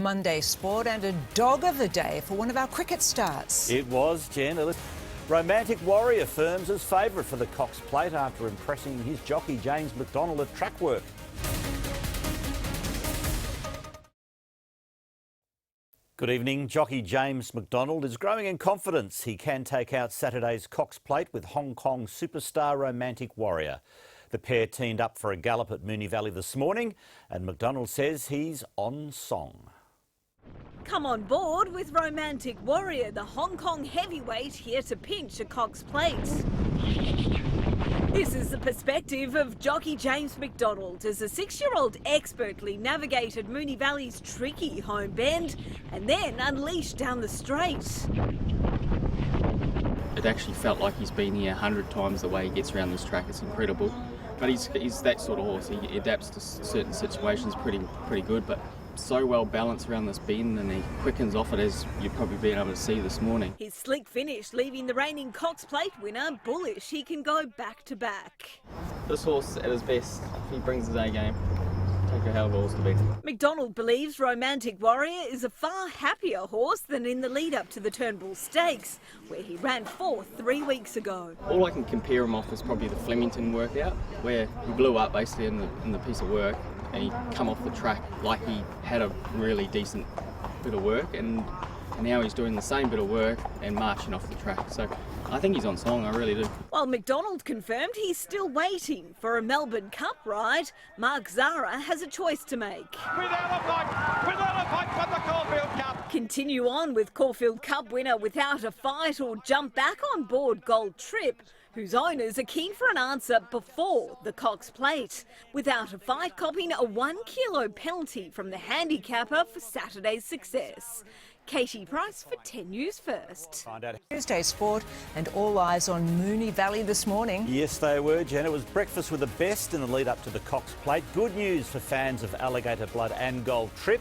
Monday Sport, and a dog of the day for one of our cricket stars. It was, Jen. Romantic Warrior firms as favourite for the Cox Plate after impressing his jockey James McDonald at track work. Good evening. Jockey James McDonald is growing in confidence. He can take out Saturday's Cox Plate with Hong Kong superstar Romantic Warrior. The pair teamed up for a gallop at Moonee Valley this morning, and McDonald says he's on song. Come on board with Romantic Warrior, the Hong Kong heavyweight here to pinch a Cox Plate. This is the perspective of jockey James McDonald as a 6-year-old expertly navigated Moonee Valley's tricky home bend and then unleashed down the straight. It actually felt like he's been here 100 times the way he gets around this track. It's incredible. But he's that sort of horse. He adapts to certain situations pretty good, but so well balanced around this bend, and he quickens off it, as you've probably been able to see this morning. His slick finish leaving the reigning Cox Plate winner bullish. He can go back to back. This horse at his best, if he brings his A game, take a hell of a horse to beat. McDonald believes Romantic Warrior is a far happier horse than in the lead up to the Turnbull Stakes, where he ran fourth 3 weeks ago. All I can compare him off is probably the Flemington workout, where he blew up basically in the piece of work, and he come off the track like he had a really decent bit of work, and now he's doing the same bit of work and marching off the track. So I think he's on song, I really do. While McDonald confirmed he's still waiting for a Melbourne Cup ride, Mark Zara has a choice to make. Without a fight for the Caulfield Cup. Continue on with Caulfield Cup winner Without a Fight, or jump back on board Gold Trip, whose owners are keen for an answer before the Cox Plate. Without a Fight copping a 1 kilo penalty from the handicapper for Saturday's success. Katie Price for 10 News First. Find out. Tuesday Sport, and all eyes on Moonee Valley this morning. Yes, they were, Jen. It was breakfast with the best in the lead up to the Cox Plate. Good news for fans of Alligator Blood and Gold Trip,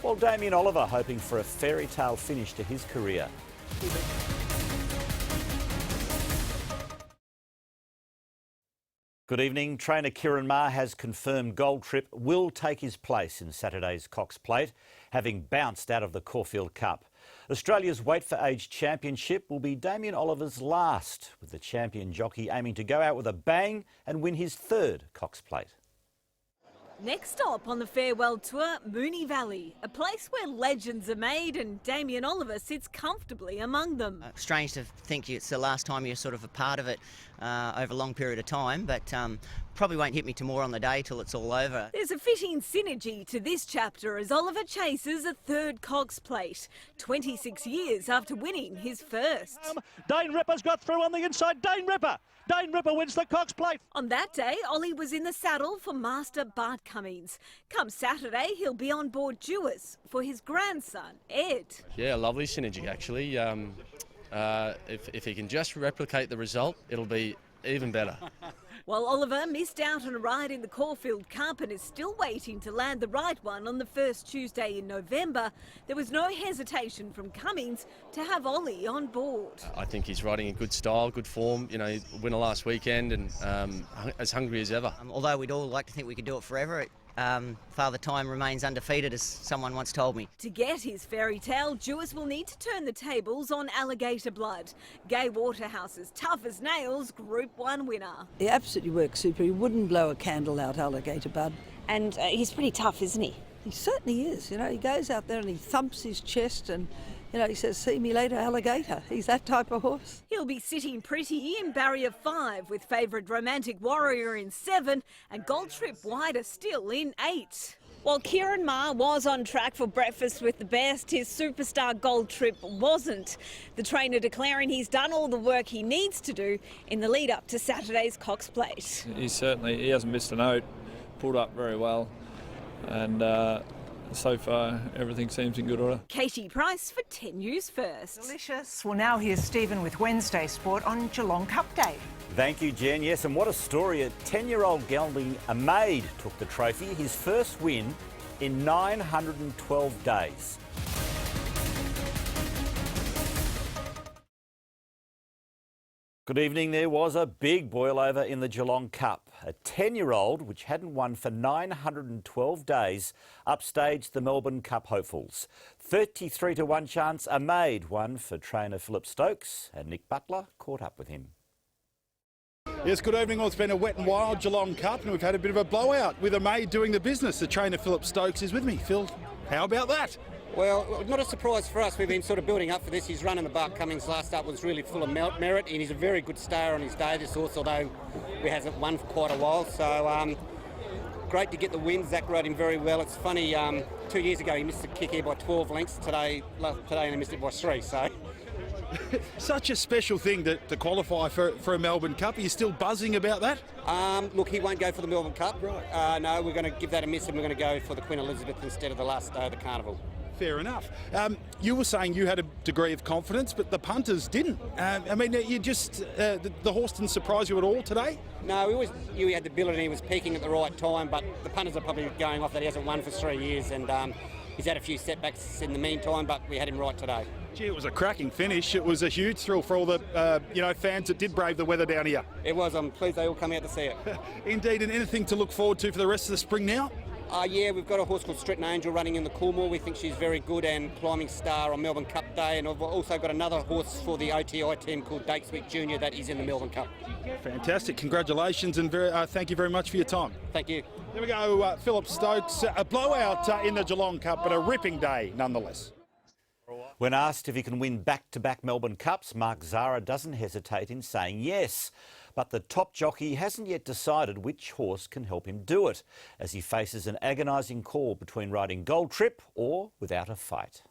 while Damien Oliver hoping for a fairy tale finish to his career. Good evening. Trainer Kieran Ma has confirmed Gold Trip will take his place in Saturday's Cox Plate, having bounced out of the Caulfield Cup. Australia's Weight for Age Championship will be Damien Oliver's last, with the champion jockey aiming to go out with a bang and win his third Cox Plate. Next stop on the farewell tour, Moonee Valley, a place where legends are made, and Damien Oliver sits comfortably among them. Strange to think it's the last time you're sort of a part of it over a long period of time, but probably won't hit me to more on the day till it's all over. There's a fitting synergy to this chapter as Oliver chases a third Cox Plate, 26 years after winning his first. Dane Ripper's got through on the inside. Dane Ripper wins the Cox Plate. On that day, Ollie was in the saddle for Master Bart Cummings. Come Saturday, he'll be on board Jewis for his grandson, Ed. Yeah, lovely synergy actually. If he can just replicate the result, it'll be even better. While Oliver missed out on a ride in the Caulfield Cup and is still waiting to land the right one on the first Tuesday in November, there was no hesitation from Cummings to have Ollie on board. I think he's riding in good style, good form. You know, winner last weekend and as hungry as ever. Although we'd all like to think we could do it forever, Father Time remains undefeated, as someone once told me. To get his fairy tale, Jewis will need to turn the tables on Alligator Blood. Gay Waterhouse's tough as nails Group 1 winner. He absolutely works super. He wouldn't blow a candle out Alligator Blood. And he's pretty tough, isn't he? He certainly is. You know, he goes out there and he thumps his chest and, you know, he says, "See me later, alligator." He's that type of horse. He'll be sitting pretty in barrier 5 with favourite Romantic Warrior in 7 and Gold Trip wider still in 8. While Kieran Ma was on track for breakfast with the best, his superstar Gold Trip wasn't. The trainer declaring he's done all the work he needs to do in the lead up to Saturday's Cox Plate. He hasn't missed a note, pulled up very well, and so far everything seems in good order. Katie Price for 10 News First. Delicious. Well, now here's Stephen with Wednesday Sport on Geelong Cup Day. Thank you, Jen. Yes, and what a story. A 10-year-old gelding, a maid, took the trophy, his first win in 912 days. Good evening. There was a big boil-over in the Geelong Cup. A 10-year-old, which hadn't won for 912 days, upstaged the Melbourne Cup hopefuls. 33-1 chance are made, one for trainer Philip Stokes, and Nick Butler caught up with him. Yes, good evening. Well, it's been a wet and wild Geelong Cup and we've had a bit of a blowout with a maid doing the business. The trainer Philip Stokes is with me. Phil, how about that? Well, not a surprise for us. We've been sort of building up for this. His run in the Bart Cummings last up was really full of merit, and he's a very good stayer on his day, this horse, although he hasn't won for quite a while. So great to get the win. Zach rode him very well. It's funny, 2 years ago he missed the kick here by 12 lengths. Today he missed it by 3. So such a special thing to qualify for a Melbourne Cup. Are you still buzzing about that? Look, he won't go for the Melbourne Cup. Right. No, we're going to give that a miss and we're going to go for the Queen Elizabeth instead of the last day of the Carnival. Fair enough. You were saying you had a degree of confidence, but the punters didn't. I mean, you just the horse didn't surprise you at all today? No, we always knew he had the ability. He was peaking at the right time, but the punters are probably going off that he hasn't won for 3 years, and he's had a few setbacks in the meantime, but we had him right today. Gee, it was a cracking finish. It was a huge thrill for all the fans that did brave the weather down here. It was. I'm pleased they all come out to see it. Indeed, and anything to look forward to for the rest of the spring now? Yeah, we've got a horse called Stretton Angel running in the Coolmore. We think she's very good and climbing star on Melbourne Cup Day. And I've also got another horse for the OTI team called Dakeswick Junior that is in the Melbourne Cup. Fantastic. Congratulations and thank you very much for your time. Thank you. There we go, Philip Stokes. A blowout in the Geelong Cup, but a ripping day nonetheless. When asked if he can win back-to-back Melbourne Cups, Mark Zahra doesn't hesitate in saying yes. But the top jockey hasn't yet decided which horse can help him do it, as he faces an agonising call between riding Gold Trip or Without a Fight.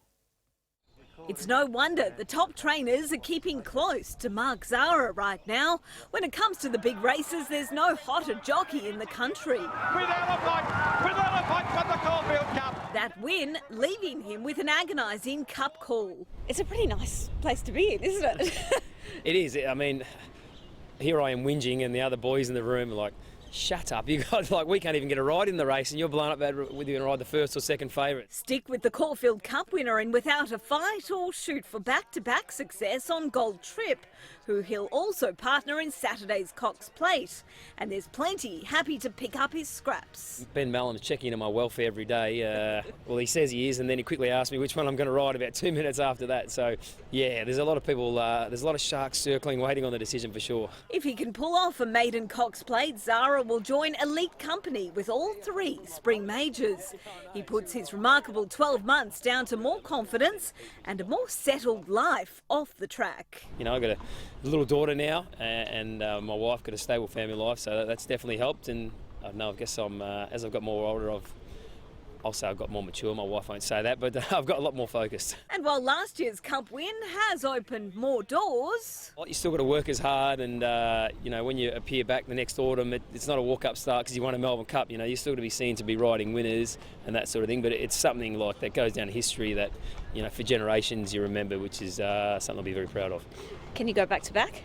It's no wonder the top trainers are keeping close to Mark Zahra right now. When it comes to the big races, there's no hotter jockey in the country. Without a fight for the Caulfield Cup. That win leaving him with an agonising cup call. It's a pretty nice place to be in, isn't it? It is. I mean, here I am whinging and the other boys in the room are like, shut up, you guys, we can't even get a ride in the race and you're blown up whether you're going to ride the first or second favourite. Stick with the Caulfield Cup winner in Without a Fight or shoot for back-to-back success on Gold Trip, who he'll also partner in Saturday's Cox Plate. And there's plenty happy to pick up his scraps. Ben Mallon is checking in on my welfare every day. Well, he says he is, and then he quickly asks me which one I'm going to ride about 2 minutes after that. So, yeah, there's a lot of people, there's a lot of sharks circling, waiting on the decision for sure. If he can pull off a maiden Cox Plate, Zahra will join elite company with all 3 spring majors. He puts his remarkable 12 months down to more confidence and a more settled life off the track. You know, I've got a little daughter now, and my wife got a stable family life, so that's definitely helped. And I don't know, I guess as I've got more older, I'll say I've got more mature. My wife won't say that, but I've got a lot more focused. And while last year's Cup win has opened more doors, you still got to work as hard, and when you appear back the next autumn, it's not a walk-up start because you won a Melbourne Cup. You still got to be seen to be riding winners and that sort of thing. But it's something like that goes down in history that for generations you remember, which is something I'll be very proud of. Can you go back to back?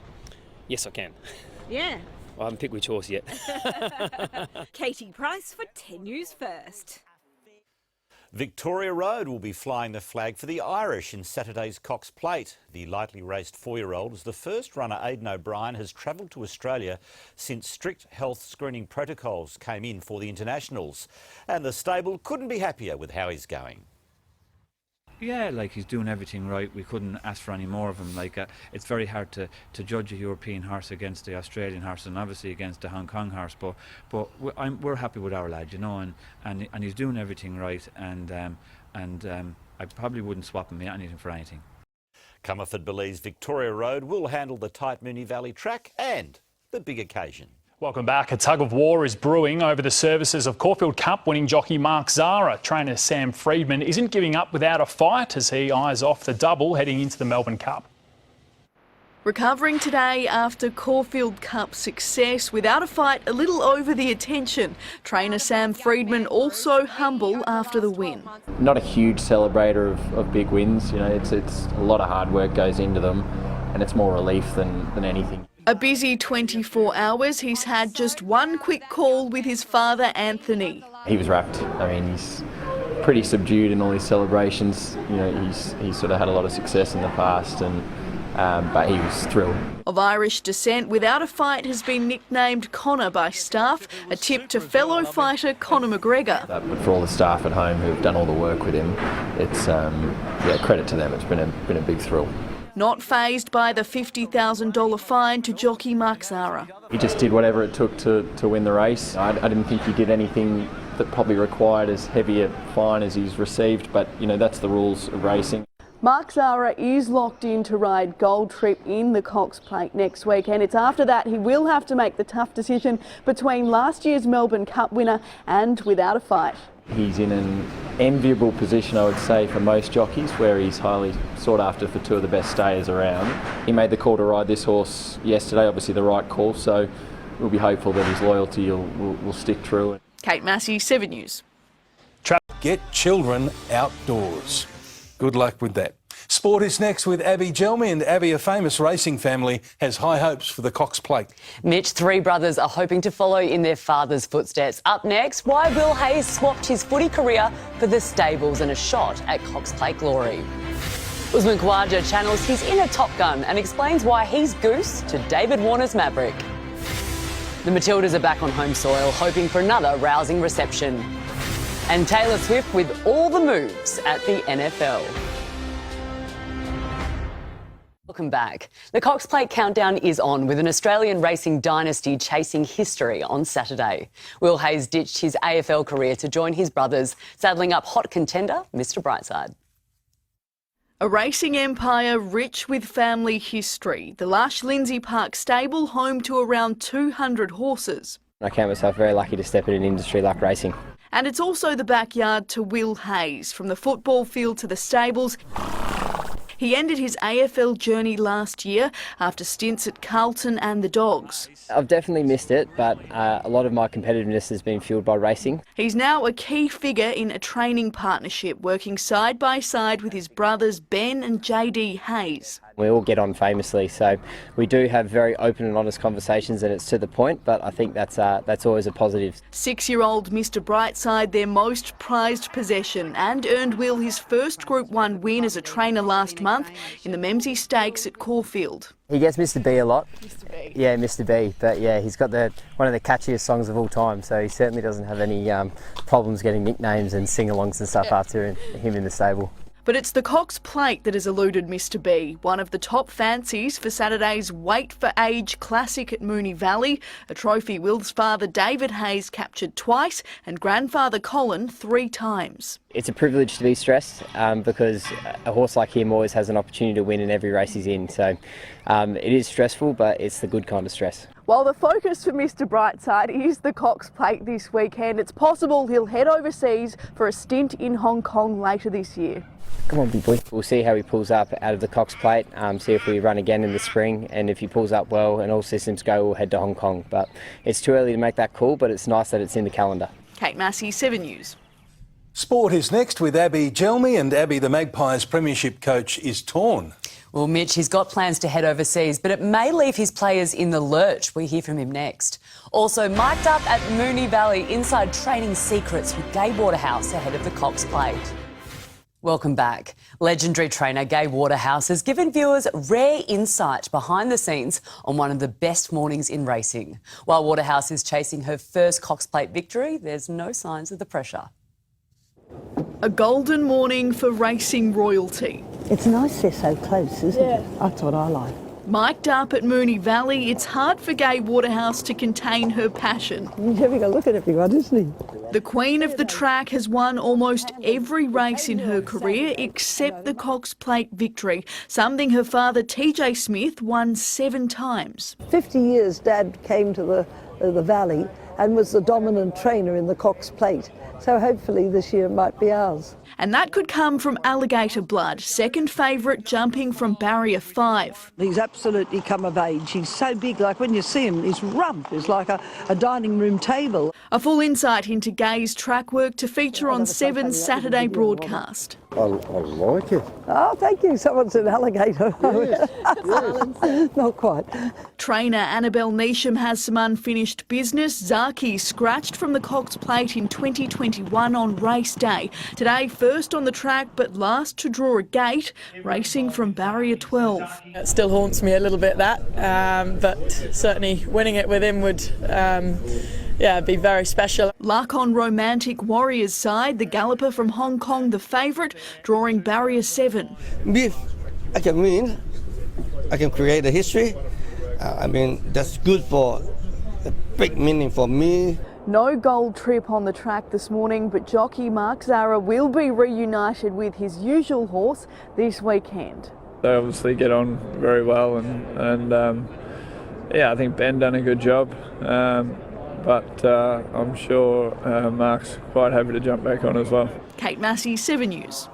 Yes, I can. Yeah. I haven't picked which horse yet. Katie Price for 10 News First. Victoria Road will be flying the flag for the Irish in Saturday's Cox Plate. The lightly raced 4-year-old is the first runner Aidan O'Brien has travelled to Australia since strict health screening protocols came in for the internationals. And the stable couldn't be happier with how he's going. Yeah, he's doing everything right. We couldn't ask for any more of him. It's very hard to judge a European horse against the Australian horse and obviously against the Hong Kong horse. But we're happy with our lad, and he's doing everything right. And I probably wouldn't swap him anything for anything. Comerford believes Victoria Road will handle the tight Moonee Valley track and the big occasion. Welcome back. A tug of war is brewing over the services of Caulfield Cup winning jockey Mark Zahra. Trainer Sam Freedman isn't giving up Without a Fight as he eyes off the double heading into the Melbourne Cup. Recovering today after Caulfield Cup success, Without a Fight a little over the attention. Trainer Sam Freedman also humble after the win. Not a huge celebrator of big wins, it's a lot of hard work goes into them and it's more relief than anything. A busy 24 hours, he's had just one quick call with his father Anthony. He was wrapped. He's pretty subdued in all his celebrations. He's sort of had a lot of success in the past and but he was thrilled. Of Irish descent, without a fight has been nicknamed Conor by staff, a tip to fellow fighter Conor McGregor. But for all the staff at home who've done all the work with him, it's credit to them. It's been a big thrill. Not fazed by the $50,000 fine to jockey Mark Zara. He just did whatever it took to win the race. I didn't think he did anything that probably required as heavy a fine as he's received, but that's the rules of racing. Mark Zara is locked in to ride Gold Trip in the Cox Plate next week, and it's after that he will have to make the tough decision between last year's Melbourne Cup winner and without a fight. He's in an enviable position, I would say, for most jockeys, where he's highly sought after for two of the best stayers around. He made the call to ride this horse yesterday, obviously the right call, so we'll be hopeful that his loyalty will stick true. Kate Massey, 7 News. Get children outdoors. Good luck with that. Sport is next with Abby Gelmy, and Abby, a famous racing family, has high hopes for the Cox Plate. Mitch, 3 brothers are hoping to follow in their father's footsteps. Up next, why Will Hayes swapped his footy career for the stables and a shot at Cox Plate glory. Usman Khawaja channels his inner Top Gun and explains why he's goose to David Warner's Maverick. The Matildas are back on home soil, hoping for another rousing reception. And Taylor Swift with all the moves at the NFL. Welcome back. The Cox Plate countdown is on, with an Australian racing dynasty chasing history on Saturday. Will Hayes ditched his AFL career to join his brothers, saddling up hot contender Mr Brightside. A racing empire rich with family history. The lush Lindsay Park stable, home to around 200 horses. I count myself very lucky to step in an industry like racing. And it's also the backyard to Will Hayes. From the football field to the stables, he ended his AFL journey last year after stints at Carlton and the Dogs. I've definitely missed it, but a lot of my competitiveness has been fueled by racing. He's now a key figure in a training partnership, working side by side with his brothers Ben and JD Hayes. We all get on famously, so we do have very open and honest conversations, and it's to the point, but I think that's always a positive. 6-year-old Mr Brightside, their most prized possession, and earned Will his first Group 1 win as a trainer last month in the Memsie Stakes at Caulfield. He gets Mr B a lot. Mr B. Yeah, Mr B, but yeah, he's got one of the catchiest songs of all time, so he certainly doesn't have any problems getting nicknames and sing-alongs and stuff after him in the stable. But it's the Cox Plate that has eluded Mr B, one of the top fancies for Saturday's Wait for Age Classic at Moonee Valley, a trophy Will's father David Hayes captured twice and grandfather Colin 3 times. It's a privilege to be stressed because a horse like him always has an opportunity to win in every race he's in, so it is stressful, but it's the good kind of stress. While the focus for Mr Brightside is the Cox Plate this weekend, it's possible he'll head overseas for a stint in Hong Kong later this year. Come on, big boy. We'll see how he pulls up out of the Cox Plate, see if we run again in the spring, and if he pulls up well and all systems go, we'll head to Hong Kong. But it's too early to make that call, but it's nice that it's in the calendar. Kate Massey, 7 News. Sport is next with Abby Gelmy, and Abby, the Magpies premiership coach, is torn. Well, Mitch, he's got plans to head overseas, but it may leave his players in the lurch. We hear from him next. Also, mic'd up at Moonee Valley, inside training secrets with Gai Waterhouse ahead of the Cox Plate. Welcome back. Legendary trainer Gai Waterhouse has given viewers rare insight behind the scenes on one of the best mornings in racing. While Waterhouse is chasing her first Cox Plate victory, there's no signs of the pressure. A golden morning for racing royalty. It's nice they're so close, isn't it? That's what I like. Mic'd up at Moonee Valley, it's hard for Gai Waterhouse to contain her passion. He's having a look at everyone, isn't he? The queen of the track has won almost every race in her career except the Cox Plate victory, something her father TJ Smith won 7 times. 50 years Dad came to the Valley and was the dominant trainer in the Cox Plate. So hopefully this year might be ours. And that could come from Alligator Blood, second favourite jumping from Barrier 5. He's absolutely come of age. He's so big, like when you see him, his rump is like a dining room table. A full insight into Gai's track work to feature on 7's Saturday broadcast. I like it. Oh, thank you. Someone's an alligator. Yes, yes. Not quite. Trainer Annabelle Neesham has some unfinished business. Zaki scratched from the Cox Plate in 2021 on race day. Today, first on the track, but last to draw a gate, racing from barrier 12. It still haunts me a little bit, that, but certainly winning it with him would be very special. Luck on Romantic Warriors' side, the galloper from Hong Kong, the favourite, drawing barrier 7. If I can win, I can create a history. That's good for a big meaning for me. No Gold Trip on the track this morning, but jockey Mark Zara will be reunited with his usual horse this weekend. They obviously get on very well, and I think Ben done a good job. But I'm sure Mark's quite happy to jump back on as well. Kate Massey, 7 News.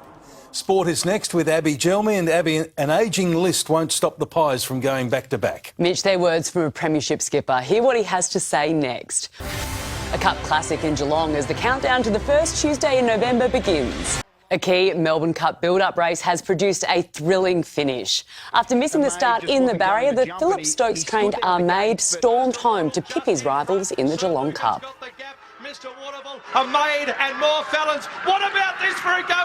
Sport is next with Abby Gelmy, and Abby, an ageing list won't stop the Pies from going back to back. Mitch, their words from a premiership skipper. Hear what he has to say next. A Cup Classic in Geelong as the countdown to the first Tuesday in November begins. A key Melbourne Cup build-up race has produced a thrilling finish. After missing the start in the barrier, the Phillip Stokes-trained Armade stormed home to pip his rivals in the Geelong Cup. Armade and more Fallons. What about this for a go?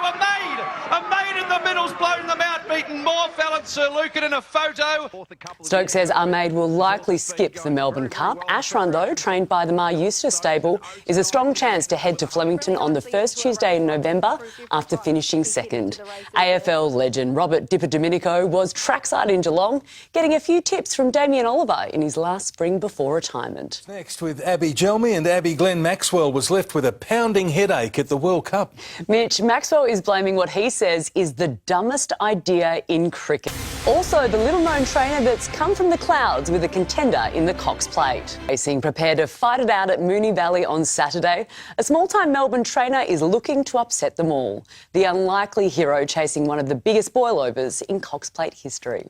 Armade in the middle's blown them out, beaten more Fallons. Sir Lucan in a photo. Stokes says Armade will likely skip the Melbourne Cup. Ashrun, though, trained by the Mar Eustace stable, is a strong chance to head to Flemington on the first Tuesday in November after finishing second. AFL legend Robert Dipper Domenico was trackside in Geelong, getting a few tips from Damien Oliver in his last spring before retirement. Next with Abby Gelmy, and Abby Glenn Maxwell was left with a pounding headache at the World Cup. Mitch, Maxwell is blaming what he says is the dumbest idea in cricket. Also, the little-known trainer that's come from the clouds with a contender in the Cox Plate. Racing prepared to fight it out at Moonee Valley on Saturday. A small-time Melbourne trainer is looking to upset them all. The unlikely hero chasing one of the biggest boilovers in Cox Plate history.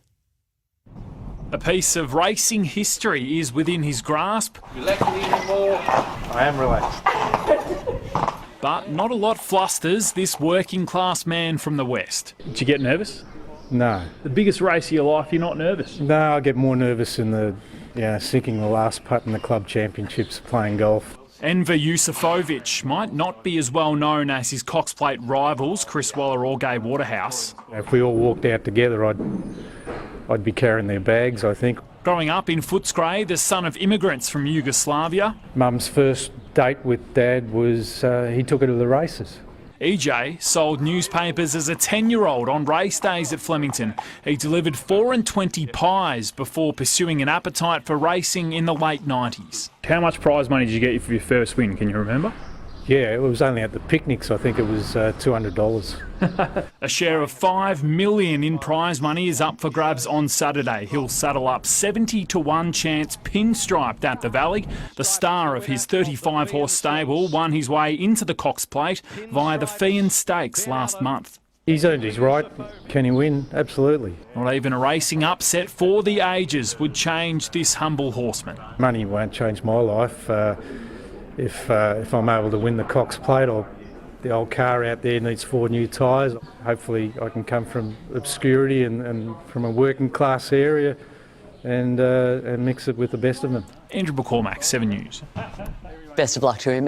A piece of racing history is within his grasp. Relaxing anymore. I am relaxed. But not a lot flusters this working-class man from the West. Did you get nervous? No. The biggest race of your life, you're not nervous? No, I get more nervous in the, sinking the last putt in the club championships playing golf. Enver Yusufovic might not be as well known as his Cox Plate rivals, Chris Waller or Gai Waterhouse. If we all walked out together, I'd be carrying their bags, I think. Growing up in Footscray, the son of immigrants from Yugoslavia. Mum's first date with Dad was he took her to the races. EJ sold newspapers as a 10-year-old on race days at Flemington. He delivered 4 and 20 pies before pursuing an appetite for racing in the late 90s. How much prize money did you get for your first win? Can you remember? Yeah, it was only at the picnics. I think it was $200. A share of $5 million in prize money is up for grabs on Saturday. He'll saddle up 70-1 chance pinstriped at the Valley. The star of his 35-horse stable won his way into the Cox Plate via the Feehan Stakes last month. He's earned his right. Can he win? Absolutely. Not even a racing upset for the ages would change this humble horseman. Money won't change my life. If I'm able to win the Cox Plate, the old car out there needs 4 new tyres. Hopefully I can come from obscurity and from a working class area and mix it with the best of them. Andrew McCormack, 7 News. Best of luck to him.